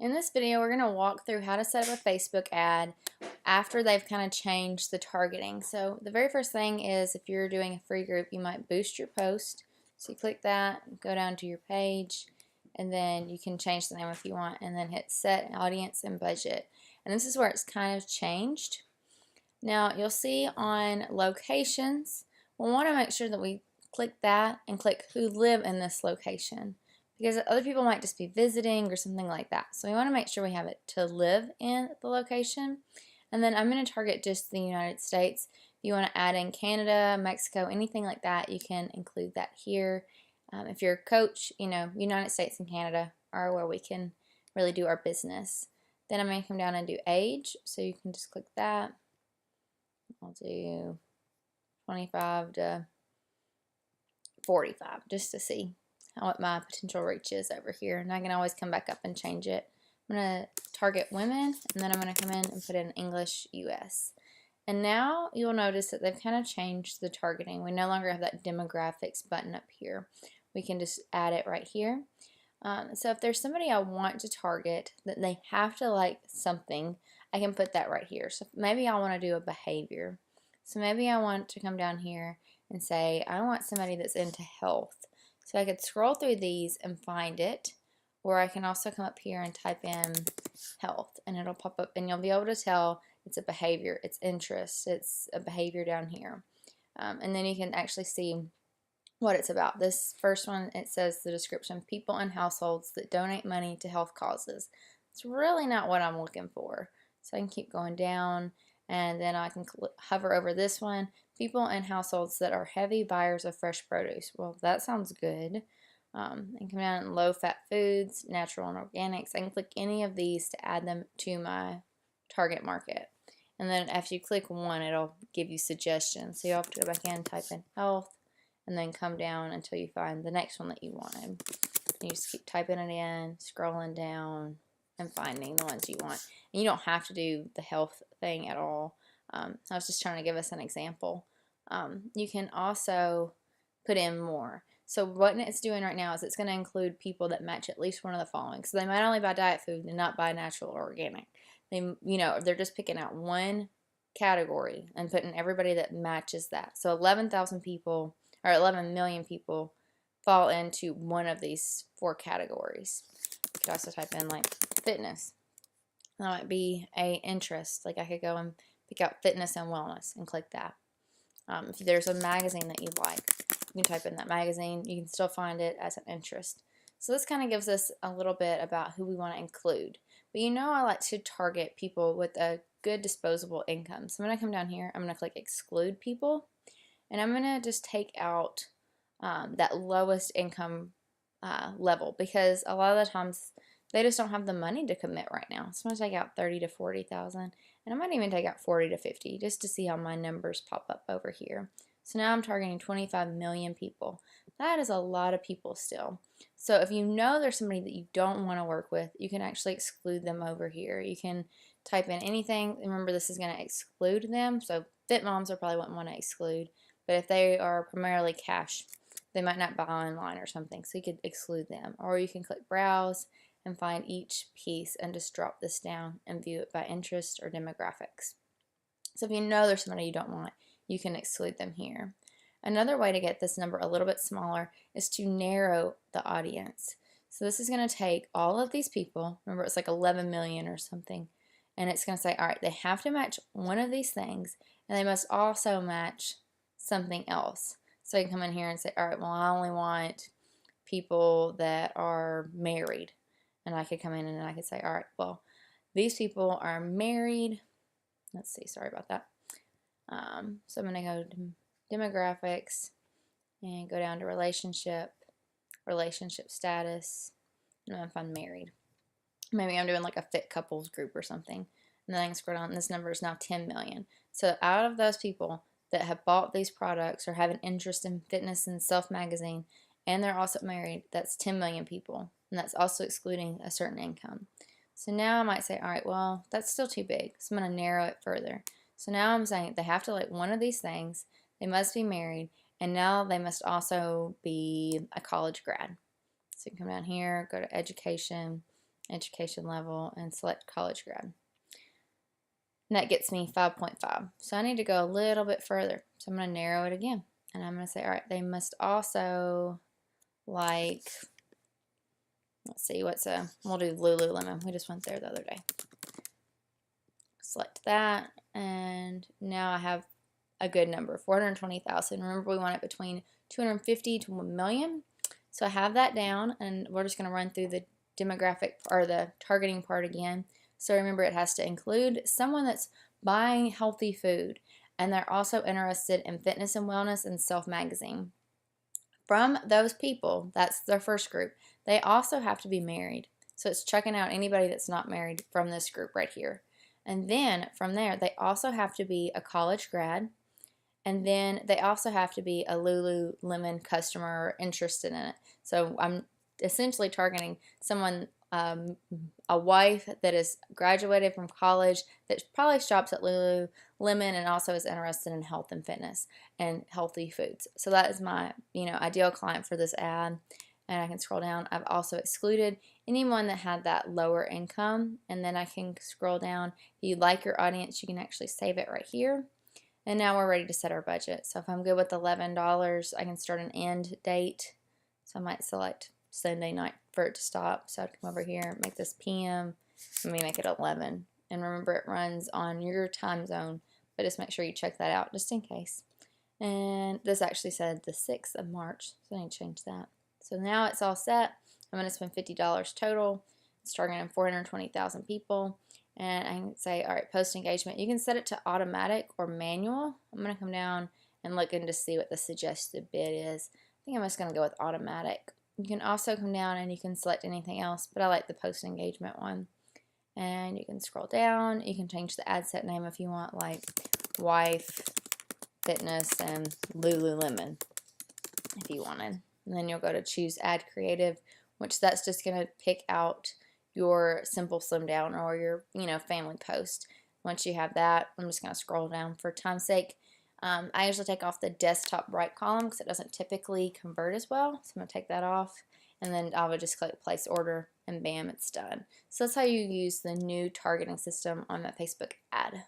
In this video, we're going to walk through how to set up a Facebook ad after they've kind of changed the targeting. So the very first thing is if you're doing a free group, you might boost your post. So you click that, go down to your page, and then you can change the name if you want, and then hit set audience and budget. And this is where it's kind of changed. Now you'll see on locations, we'll want to make sure that we click that and click who live in this location, because other people might just be visiting or something like that. So we want to make sure we have it to live in the location. And then I'm going to target just the United States. If you want to add in Canada, Mexico, anything like that, you can include that here. If you're a coach, United States and Canada are where we can really do our business. Then I'm going to come down and do age. So you can just click that. I'll do 25 to 45 just to see what my potential reach is over here, and I can always come back up and change it. I'm going to target women, and then I'm going to come in and put in English US. And now you'll notice that they've kind of changed the targeting. We no longer have that demographics button up here. We can just add it right here. So if there's somebody I want to target that they have to like something, I can put that right here. So maybe I want to do a behavior. So maybe I want to come down here and say I want somebody that's into health. So I could scroll through these and find it, or I can also come up here and type in health, and it'll pop up, and you'll be able to tell it's a behavior, it's interest, it's a behavior down here. And then you can actually see what it's about. This first one, it says the description, people and households that donate money to health causes. It's really not what I'm looking for. So I can keep going down, and then I can hover over this one, people and households that are heavy buyers of fresh produce. Well, that sounds good. And come down in low-fat foods, natural and organics. I can click any of these to add them to my target market. And then after you click one, it'll give you suggestions. So you'll have to go back in, type in health, and then come down until you find the next one that you wanted. You just keep typing it in, scrolling down, and finding the ones you want. And you don't have to do the health thing at all. I was just trying to give us an example. You can also put in more. So what it's doing right now is it's going to include people that match at least one of the following. So they might only buy diet food and not buy natural or organic. They're just picking out one category and putting everybody that matches that. So 11,000 people or 11 million people fall into one of these four categories. You could also type in like fitness. That might be a interest. Like I could go and pick out fitness and wellness and click that. If there's a magazine that you like, you can type in that magazine. You can still find it as an interest. So this kind of gives us a little bit about who we want to include. But I like to target people with a good disposable income. So I'm going to come down here. I'm going to click exclude people. And I'm going to just take out that lowest income level, because a lot of the times they just don't have the money to commit right now. So I'm going to take out 30 to 40,000, and I might even take out 40 to 50 just to see how my numbers pop up over here. So now I'm targeting 25 million people. That is a lot of people still. So if you know there's somebody that you don't want to work with, you can actually exclude them over here. You can type in anything. Remember, this is going to exclude them. So fit moms are probably wouldn't want to exclude, but if they are primarily cash, they might not buy online or something, so you could exclude them. Or you can click browse and find each piece and just drop this down and view it by interest or demographics. So if you know there's somebody you don't want, you can exclude them here. Another way to get this number a little bit smaller is to narrow the audience. So this is going to take all of these people, remember it's like 11 million or something, and it's going to say, all right, they have to match one of these things, and they must also match something else. So you can come in here and say, all right, well, I only want people that are married. And I could come in and I could say, all right, well, these people are married. Let's see, sorry about that. So I'm going to go to demographics and go down to relationship status, and I'm going to find married. Maybe I'm doing like a fit couples group or something. And then I can scroll down, and this number is now 10 million. So out of those people that have bought these products or have an interest in fitness and Self magazine, and they're also married, that's 10 million people. And that's also excluding a certain income. So now I might say, all right, well, that's still too big. So I'm going to narrow it further. So now I'm saying they have to like one of these things, they must be married, and now they must also be a college grad. So you can come down here, go to education, education level, and select college grad. And that gets me 5.5. So I need to go a little bit further. So I'm going to narrow it again. And I'm going to say, all right, they must also like, let's see, we'll do Lululemon. We just went there the other day. Select that. And now I have a good number, 420,000. Remember, we want it between 250 to 1 million. So I have that down, and we're just going to run through the demographic or the targeting part again. So remember, it has to include someone that's buying healthy food, and they're also interested in fitness and wellness and Self magazine. From those people, that's their first group, they also have to be married. So it's checking out anybody that's not married from this group right here. And then from there, they also have to be a college grad. And then they also have to be a Lululemon customer or interested in it. So I'm essentially targeting someone, a wife that is graduated from college that probably shops at Lululemon and also is interested in health and fitness and healthy foods. So that is my, ideal client for this ad. And I can scroll down. I've also excluded anyone that had that lower income. And then I can scroll down. If you like your audience, you can actually save it right here. And now we're ready to set our budget. So if I'm good with $11, I can start an end date. So I might select Sunday night for it to stop. So I'd come over here, make this PM. Let me make it 11. And remember, it runs on your time zone, but just make sure you check that out just in case. And this actually said the 6th of March, so I need to change that. So now it's all set. I'm going to spend $50 total. It's targeting 420,000 people. And I can say, all right, post engagement. You can set it to automatic or manual. I'm going to come down and look in to see what the suggested bid is. I think I'm just going to go with automatic. You can also come down and you can select anything else, but I like the post engagement one. And you can scroll down. You can change the ad set name if you want, like wife, fitness, and Lululemon if you wanted. And then you'll go to choose ad creative, which that's just going to pick out your simple slim down or your family post. Once you have that, I'm just going to scroll down for time's sake. I usually take off the desktop right column because it doesn't typically convert as well. So I'm going to take that off, and then I would just click place order, and bam, it's done. So that's how you use the new targeting system on that Facebook ad.